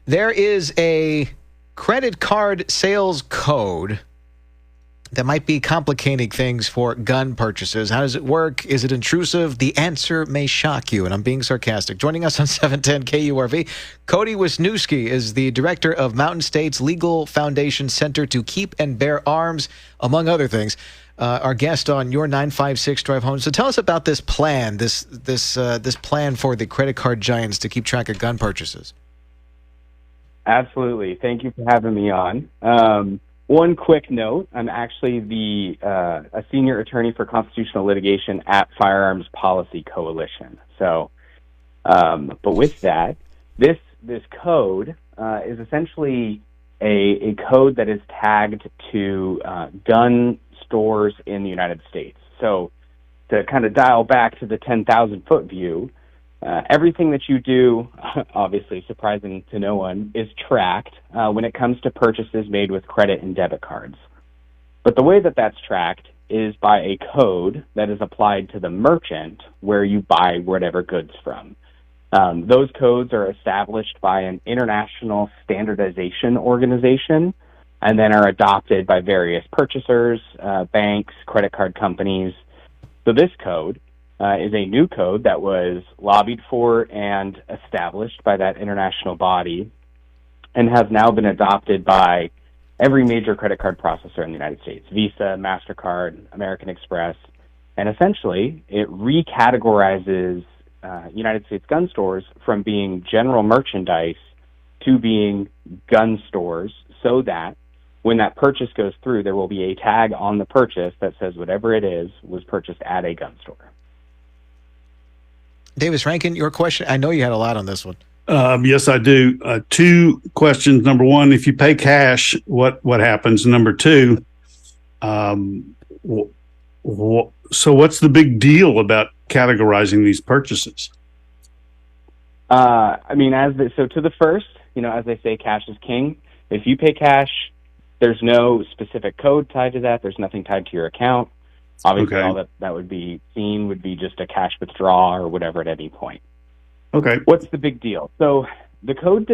There is a credit card sales code that might be complicating things for gun purchases. How does it work? Is it intrusive? The answer may shock you, and I'm being sarcastic. Joining us on 710 KURV, Cody Wisniewski is the director of Mountain State's Legal Foundation Center to Keep and Bear Arms, among other things. Our guest on your 956 Drive Home. So tell us about this plan, this plan for the credit card giants to keep track of gun purchases. Absolutely. Thank you for having me on. One quick note, I'm actually a senior attorney for constitutional litigation at Firearms Policy Coalition. So, but with that, this code is essentially a code that is tagged to gun stores in the United States. So to kind of dial back to the 10,000-foot view, everything that you do, obviously surprising to no one, is tracked when it comes to purchases made with credit and debit cards. But the way that that's tracked is by a code that is applied to the merchant where you buy whatever goods from. Those codes are established by an international standardization organization and then are adopted by various purchasers, banks, credit card companies. So this code is a new code that was lobbied for and established by that international body and has now been adopted by every major credit card processor in the United States, Visa, MasterCard, American Express, and essentially it recategorizes United States gun stores from being general merchandise to being gun stores so that when that purchase goes through, there will be a tag on the purchase that says whatever it is was purchased at a gun store. Davis Rankin, your question. I know you had a lot on this one. Yes, I do. Two questions. Number one, if you pay cash, what happens? Number two, so what's the big deal about categorizing these purchases? So to the first, as they say, cash is king. If you pay cash, there's no specific code tied to that. There's nothing tied to your account. Obviously, all that would be seen would be just a cash withdrawal or whatever at any point. Okay. What's the big deal? So the code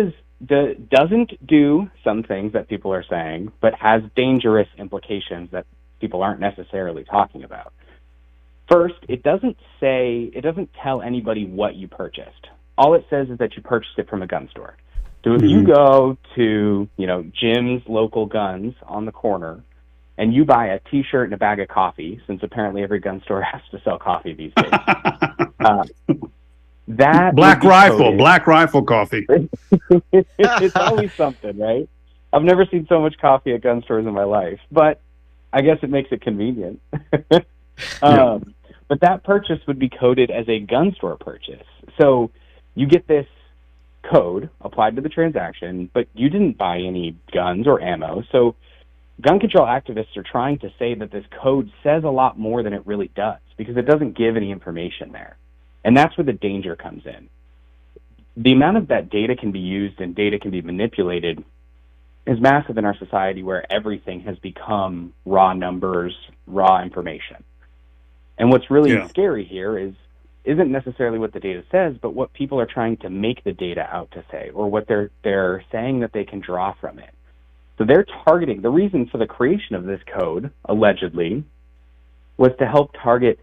doesn't do some things that people are saying, but has dangerous implications that people aren't necessarily talking about. First, it doesn't tell anybody what you purchased. All it says is that you purchased it from a gun store. So if you go to, Jim's Local Guns on the corner and you buy a T-shirt and a bag of coffee, since apparently every gun store has to sell coffee these days, that Black Rifle coffee. It's always something, right? I've never seen so much coffee at gun stores in my life, but I guess it makes it convenient. But that purchase would be coded as a gun store purchase. So you get this code applied to the transaction, but you didn't buy any guns or ammo. So gun control activists are trying to say that this code says a lot more than it really does because it doesn't give any information there. And that's where the danger comes in. The amount of that data can be used and data can be manipulated is massive in our society where everything has become raw numbers, raw information. And what's really scary here isn't necessarily what the data says, but what people are trying to make the data out to say, or what they're saying that they can draw from it. So they're targeting, the reason for the creation of this code, allegedly, was to help target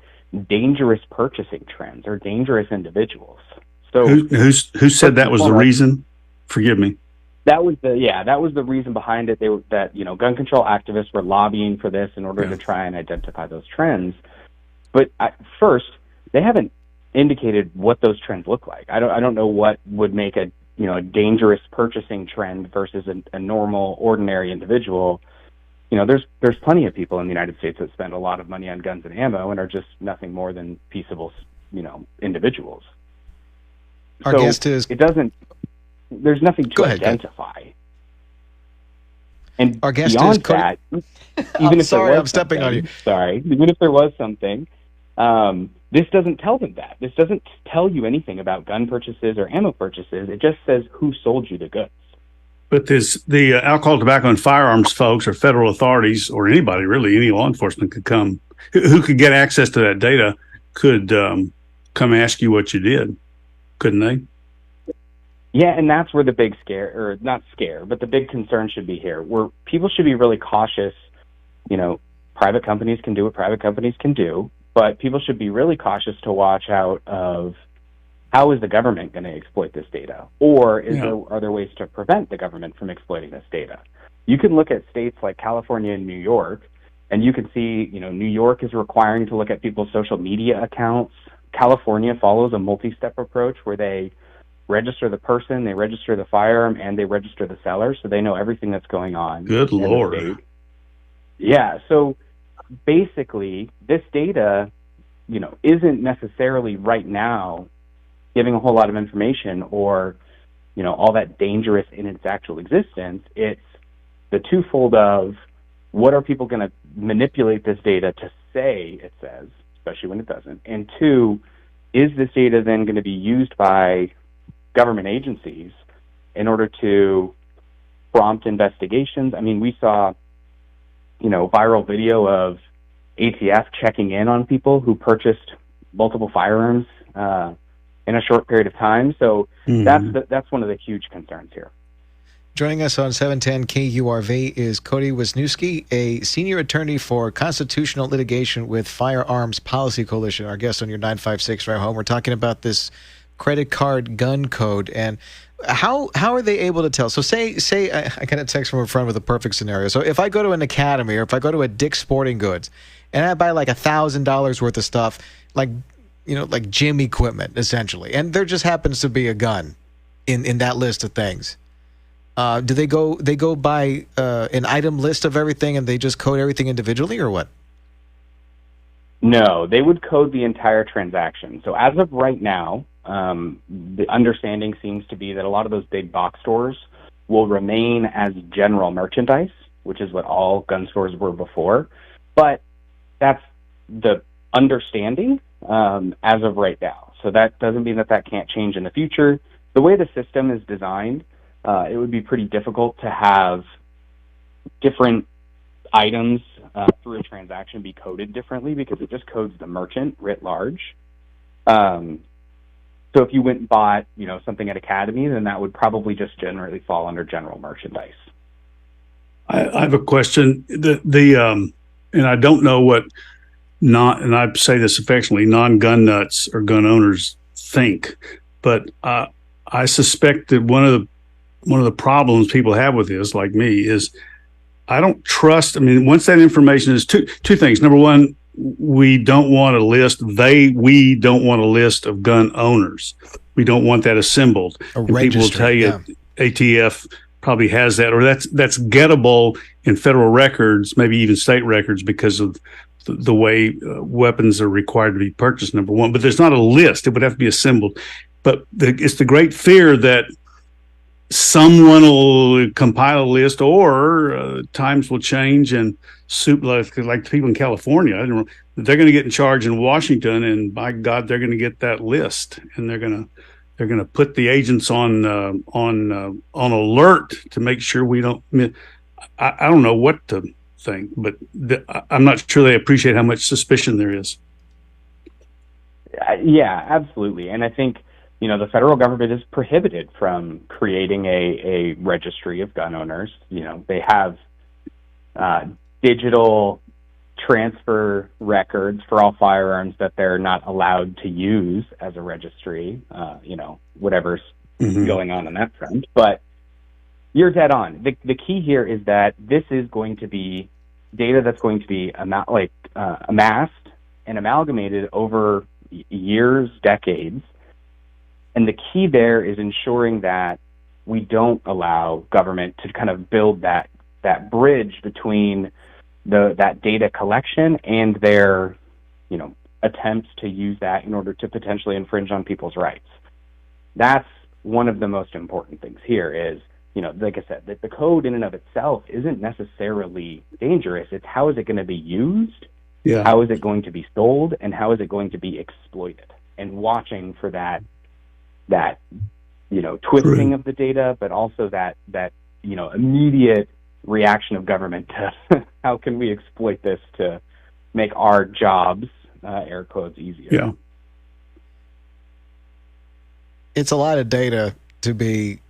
dangerous purchasing trends or dangerous individuals. So who said that was the reason? Forgive me. That was the reason behind it. Gun control activists were lobbying for this in order to try and identify those trends. But first, they haven't indicated what those trends look like. I don't know what would make a dangerous purchasing trend versus a normal, ordinary individual. There's plenty of people in the United States that spend a lot of money on guns and ammo and are just nothing more than peaceable, individuals. Our guest is. There's nothing to identify. And our guest beyond is Cody. Even if I'm stepping on you. Sorry. Even if there was something, this doesn't tell them that. This doesn't tell you anything about gun purchases or ammo purchases. It just says who sold you the goods. But the alcohol, tobacco, and firearms folks or federal authorities or anybody, really, any law enforcement could come, who could get access to that data, could come ask you what you did, couldn't they? Yeah, and that's where the big scare, or not scare, but the big concern should be here, where people should be really cautious. Private companies can do what private companies can do, but people should be really cautious to watch out of how is the government going to exploit this data, or are there ways to prevent the government from exploiting this data? You can look at states like California and New York, and you can see, New York is requiring to look at people's social media accounts. California follows a multi-step approach where they register the person, they register the firearm, and they register the seller, so they know everything that's going on. Good Lord. Yeah, so basically, this data, isn't necessarily right now giving a whole lot of information or, all that dangerous in its actual existence. It's the twofold of what are people going to manipulate this data to say it says, especially when it doesn't, and two, is this data then going to be used by government agencies in order to prompt investigations? I mean, we saw, viral video of ATF checking in on people who purchased multiple firearms in a short period of time. So that's one of the huge concerns here. Joining us on 710 KURV is Cody Wisniewski, a senior attorney for constitutional litigation with Firearms Policy Coalition. Our guest on your 956 Right Home. We're talking about this credit card gun code and how are they able to tell? So say I got a text from a friend with a perfect scenario. So if I go to an Academy or if I go to a Dick's Sporting Goods and I buy like $1,000 worth of stuff, like gym equipment essentially, and there just happens to be a gun in that list of things. Do they go by an item list of everything and they just code everything individually, or what? No, they would code the entire transaction. So as of right now, the understanding seems to be that a lot of those big box stores will remain as general merchandise, which is what all gun stores were before. But that's the understanding as of right now. So that doesn't mean that can't change in the future. The way the system is designed, it would be pretty difficult to have different items through a transaction be coded differently because it just codes the merchant writ large. So if you went and bought, something at Academy, then that would probably just generally fall under general merchandise. I have a question. And I don't know what and I say this affectionately, non-gun nuts or gun owners think, but I suspect that one of the problems people have with this, like me, is I don't trust. I mean, once that information is two things. Number one, we don't want a list. We don't want a list of gun owners. We don't want that assembled. And people will tell you ATF probably has that, or that's gettable in federal records, maybe even state records, because of the way weapons are required to be purchased. Number one, but there's not a list. It would have to be assembled. But it's the great fear that someone will compile a list, or times will change and like people in California, they're going to get in charge in Washington, and by God, they're going to get that list, and they're going to put the agents on alert to make sure we don't. I don't know what to think, but I'm not sure they appreciate how much suspicion there is. Yeah, absolutely, and I think the federal government is prohibited from creating a registry of gun owners. They have digital transfer records for all firearms that they're not allowed to use as a registry, whatever's going on that front. But you're dead on. The key here is that this is going to be data that's going to be amassed and amalgamated over years, decades. And the key there is ensuring that we don't allow government to kind of build that bridge between that data collection and their, attempts to use that in order to potentially infringe on people's rights. That's one of the most important things here is, like I said, that the code in and of itself isn't necessarily dangerous. It's how is it going to be used? Yeah. How is it going to be sold? And how is it going to be exploited? And watching for that twisting of the data, but also that immediate reaction of government to how can we exploit this to make our jobs, air quotes, easier. Yeah. It's a lot of data to be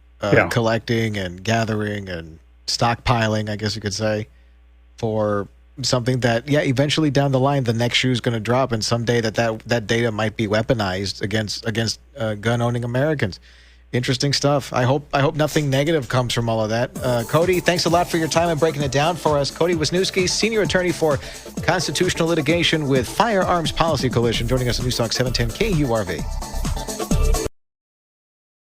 collecting and gathering and stockpiling, I guess you could say, for something that, eventually down the line, the next shoe is going to drop, and someday that data might be weaponized against gun-owning Americans. Interesting stuff. I hope nothing negative comes from all of that. Cody, thanks a lot for your time and breaking it down for us. Cody Wisniewski, senior attorney for constitutional litigation with Firearms Policy Coalition, joining us on Newstalk 710 KURV.